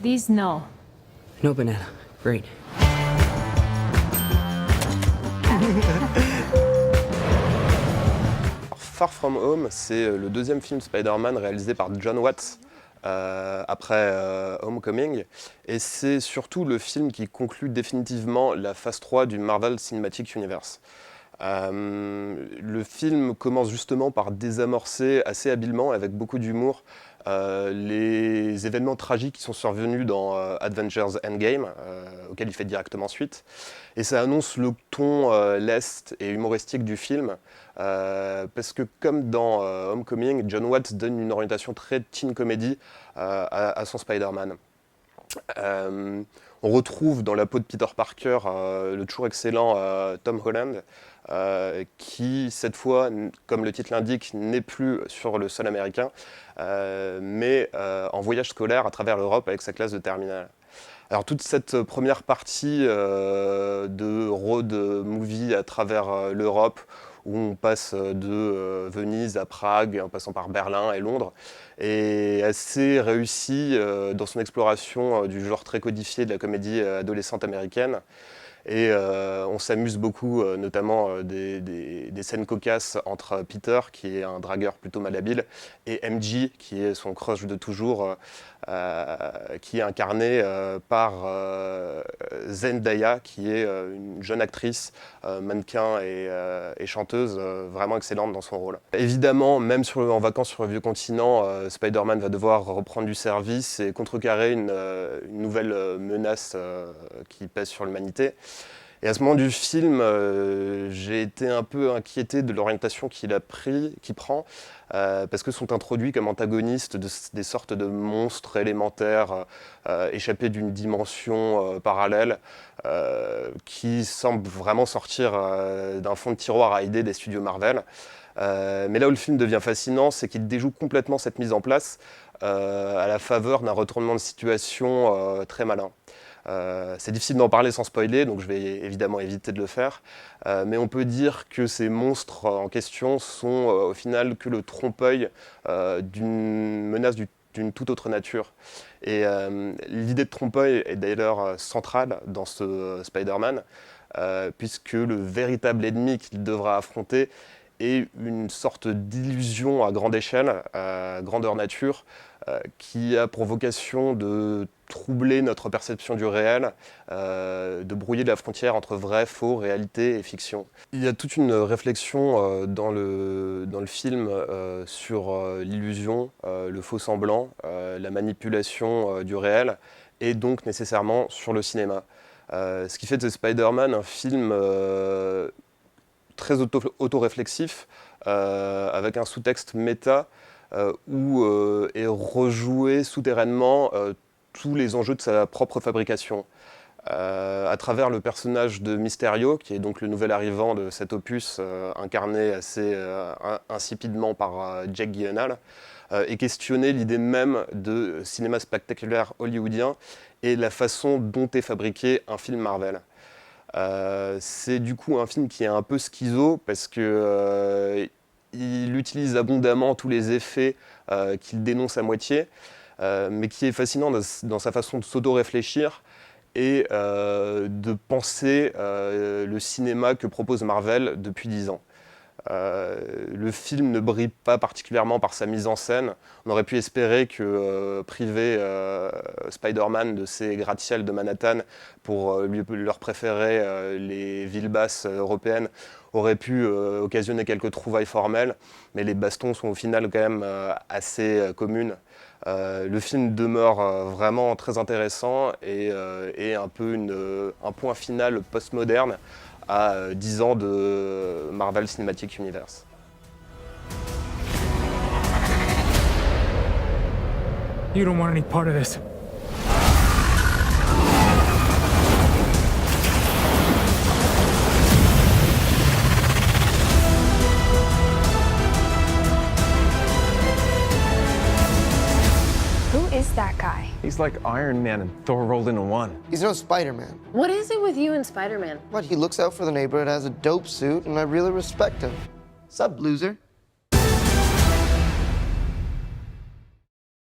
These, no. No banana. Great. Far From Home, c'est le deuxième film Spider-Man réalisé par John Watts après Homecoming. Et c'est surtout le film qui conclut définitivement la phase 3 du Marvel Cinematic Universe. Le film commence justement par désamorcer assez habilement, avec beaucoup d'humour, les événements tragiques qui sont survenus dans Avengers Endgame, auquel il fait directement suite. Et ça annonce le ton leste et humoristique du film, parce que comme dans Homecoming, John Watts donne une orientation très teen comedy à son Spider-Man. On retrouve dans la peau de Peter Parker le toujours excellent Tom Holland, qui cette fois, comme le titre l'indique, n'est plus sur le sol américain, mais en voyage scolaire à travers l'Europe avec sa classe de terminale. Alors toute cette première partie de road movie à travers l'Europe, où on passe de Venise à Prague, en passant par Berlin et Londres, est assez réussie dans son exploration du genre très codifié de la comédie adolescente américaine. Et on s'amuse beaucoup, notamment des scènes cocasses entre Peter, qui est un dragueur plutôt malhabile, et MJ, qui est son crush de toujours, qui est incarné par Zendaya, qui est une jeune actrice, mannequin et chanteuse, vraiment excellente dans son rôle. Évidemment, même en vacances sur le vieux continent, Spider-Man va devoir reprendre du service et contrecarrer une nouvelle menace qui pèse sur l'humanité. Et à ce moment du film, j'ai été un peu inquiété de l'orientation qu'il prend, parce que sont introduits comme antagonistes des sortes de monstres élémentaires échappés d'une dimension parallèle, qui semblent vraiment sortir d'un fond de tiroir à idées des studios Marvel. Mais là où le film devient fascinant, c'est qu'il déjoue complètement cette mise en place à la faveur d'un retournement de situation très malin. C'est difficile d'en parler sans spoiler, donc je vais évidemment éviter de le faire. Mais on peut dire que ces monstres en question sont au final que le trompe-l'œil d'une menace d'une toute autre nature. Et l'idée de trompe-l'œil est d'ailleurs centrale dans ce Spider-Man, puisque le véritable ennemi qu'il devra affronter est une sorte d'illusion à grande échelle, à grandeur nature, qui a pour vocation de troubler notre perception du réel, de brouiller la frontière entre vrai, faux, réalité et fiction. Il y a toute une réflexion dans le film sur l'illusion, le faux semblant, la manipulation du réel, et donc nécessairement sur le cinéma. Ce qui fait de Spider-Man un film très auto-réflexif, avec un sous-texte méta, où est rejoué souterrainement tous les enjeux de sa propre fabrication. À travers le personnage de Mysterio, qui est donc le nouvel arrivant de cet opus, incarné assez insipidement par Jake Gyllenhaal, et questionner l'idée même de cinéma spectaculaire hollywoodien et la façon dont est fabriqué un film Marvel. C'est du coup un film qui est un peu schizo, parce que il utilise abondamment tous les effets qu'il dénonce à moitié, mais qui est fascinant dans sa façon de s'auto-réfléchir et de penser le cinéma que propose Marvel depuis 10 ans. Le film ne brille pas particulièrement par sa mise en scène. On aurait pu espérer que priver Spider-Man de ses gratte-ciels de Manhattan pour leur préférer les villes basses européennes aurait pu occasionner quelques trouvailles formelles, mais les bastons sont au final quand même assez communes. Le film demeure vraiment très intéressant et un peu un point final postmoderne à 10 ans de Marvel Cinematic Universe. You don't want any part of this. Who is that guy? He's like Iron Man and Thor rolled into one. He's no Spider-Man. What is it with you and Spider-Man? But he looks out for the neighborhood, has a dope suit, and I really respect him. Sup, loser?